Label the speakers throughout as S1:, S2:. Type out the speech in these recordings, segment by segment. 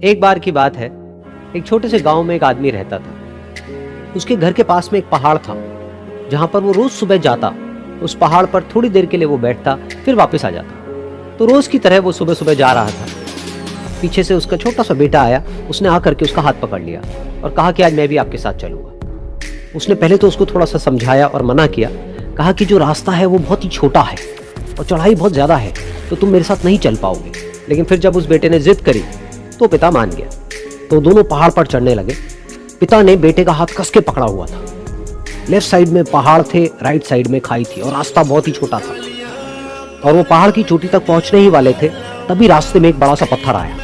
S1: एक बार की बात है, एक छोटे से गांव में एक आदमी रहता था। उसके घर के पास में एक पहाड़ था जहां पर वो रोज सुबह जाता। उस पहाड़ पर थोड़ी देर के लिए वो बैठता, फिर वापस आ जाता। तो रोज की तरह वो सुबह सुबह जा रहा था। पीछे से उसका छोटा सा बेटा आया। उसने आकर के उसका हाथ पकड़ लिया और कहा कि आज मैं भी आपके साथ चलूंगा। उसने पहले तो उसको थोड़ा सा समझाया और मना किया। कहा कि जो रास्ता है वो बहुत ही छोटा है और चढ़ाई बहुत ज्यादा है, तो तुम मेरे साथ नहीं चल पाओगे। लेकिन फिर जब उस बेटे ने जिद करी तो पिता मान गया। तो दोनों पहाड़ पर चढ़ने लगे। पिता ने बेटे का हाथ कस के पकड़ा हुआ था। लेफ्ट साइड में पहाड़ थे, राइट साइड में खाई थी और रास्ता बहुत ही छोटा था। और वो पहाड़ की चोटी तक पहुंचने ही वाले थे, तभी रास्ते में एक बड़ा सा पत्थर आया।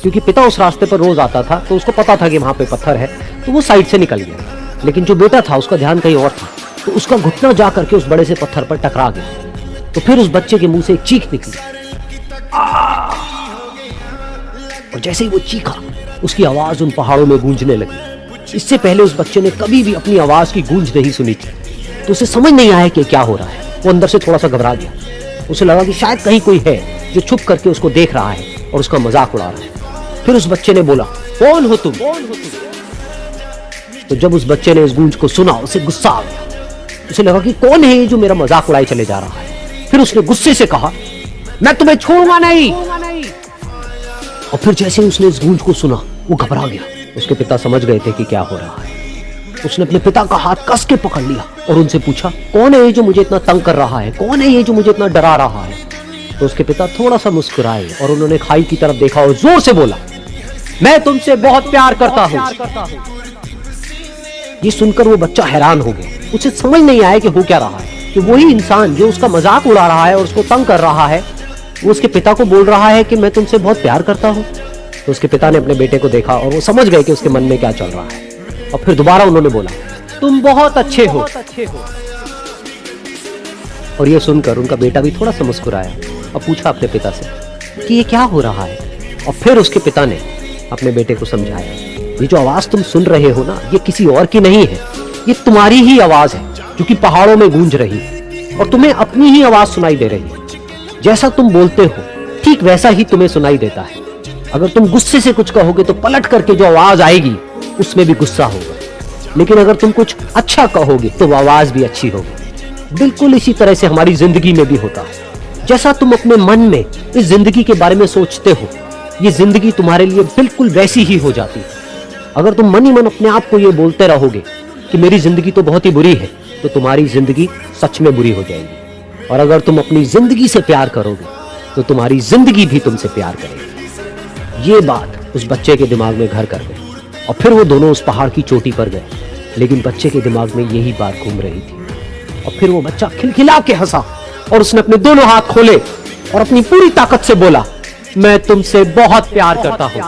S1: क्योंकि पिता उस रास्ते पर रोज आता था तो उसको पता था कि वहां पे पत्थर है, तो वो साइड से निकल गया। लेकिन जो बेटा था उसका ध्यान कहीं और था, तो उसका घुटना जा करके उस बड़े से पत्थर पर टकरा गया। तो फिर उस बच्चे के मुंह से एक चीख निकली और जैसे ही वो चीखा, उसकी आवाज उन पहाड़ों में गूंजने लगी। इससे पहले उस बच्चे ने कभी भी अपनी आवाज की गूंज नहीं सुनी थी, तो उसे समझ नहीं आया कि क्या हो रहा है। वो अंदर से थोड़ा सा घबरा गया। उसे लगा कि शायद कहीं कोई है जो छुप करके उसको देख रहा है और उसका मजाक उड़ा रहा है। फिर उस बच्चे ने बोला, कौन हो तुम? तो जब उस बच्चे ने इस गूंज को सुना, उसे गुस्सा आ गया। उसे लगा कि कौन है ये जो मेरा मजाक उड़ाए चले जा रहा है। फिर उसने गुस्से से कहा, मैं तुम्हें छोड़ूंगा नहीं। और फिर जैसे ही उसने इस गूंज को सुना, वो घबरा गया। उसके पिता समझ गए थे कि क्या हो रहा है। उसने अपने पिता का हाथ कस के पकड़ लिया और उनसे पूछा, कौन है ये जो मुझे इतना तंग कर रहा है? कौन है ये जो मुझे इतना डरा रहा है? तो उसके पिता थोड़ा सा मुस्कुराए और उन्होंने खाई की तरफ देखा और जोर से बोला, मैं तुमसे बहुत प्यार करता हूं। ये सुनकर वो बच्चा हैरान हो गया। उसे समझ नहीं आया कि हो क्या रहा है, कि वही इंसान जो उसका मजाक उड़ा रहा है और उसको तंग कर रहा है, वो उसके पिता को बोल रहा है कि मैं तुमसे बहुत प्यार करता हूं। तो उसके पिता ने अपने बेटे को देखा और वो समझ गए कि उसके मन में क्या चल रहा है। और फिर दोबारा उन्होंने बोला, तुम बहुत अच्छे हो। और ये सुनकर उनका बेटा भी थोड़ा सा मुस्कुराया और पूछा अपने पिता से कि ये क्या हो रहा है। और फिर उसके पिता ने अपने बेटे को समझाया, ये जो आवाज तुम सुन रहे हो ना, ये किसी और की नहीं है, ये तुम्हारी ही आवाज है जो कि पहाड़ों में गूंज रही है और तुम्हें अपनी ही आवाज सुनाई दे रही है। जैसा तुम बोलते हो ठीक वैसा ही तुम्हें सुनाई देता है। अगर तुम गुस्से से कुछ कहोगे तो पलट करके जो आवाज आएगी उसमें भी गुस्सा होगा, लेकिन अगर तुम कुछ अच्छा कहोगे तो वो आवाज भी अच्छी होगी। बिल्कुल इसी तरह से हमारी जिंदगी में भी होता है। जैसा तुम अपने मन में इस जिंदगी के बारे में सोचते हो, ये जिंदगी तुम्हारे लिए बिल्कुल वैसी ही हो जाती है। अगर तुम मन ही मन अपने आप को ये बोलते रहोगे कि मेरी जिंदगी तो बहुत ही बुरी है, तो तुम्हारी जिंदगी सच में बुरी हो जाएगी। और अगर तुम अपनी जिंदगी से प्यार करोगे तो तुम्हारी जिंदगी भी तुमसे प्यार करेगी। ये बात उस बच्चे के दिमाग में घर कर गई और फिर वो दोनों उस पहाड़ की चोटी पर गए। लेकिन बच्चे के दिमाग में यही बात घूम रही थी। और फिर वो बच्चा खिलखिला के हंसा और उसने अपने दोनों हाथ खोले और अपनी पूरी ताकत से बोला, मैं तुमसे बहुत प्यार करता हूं।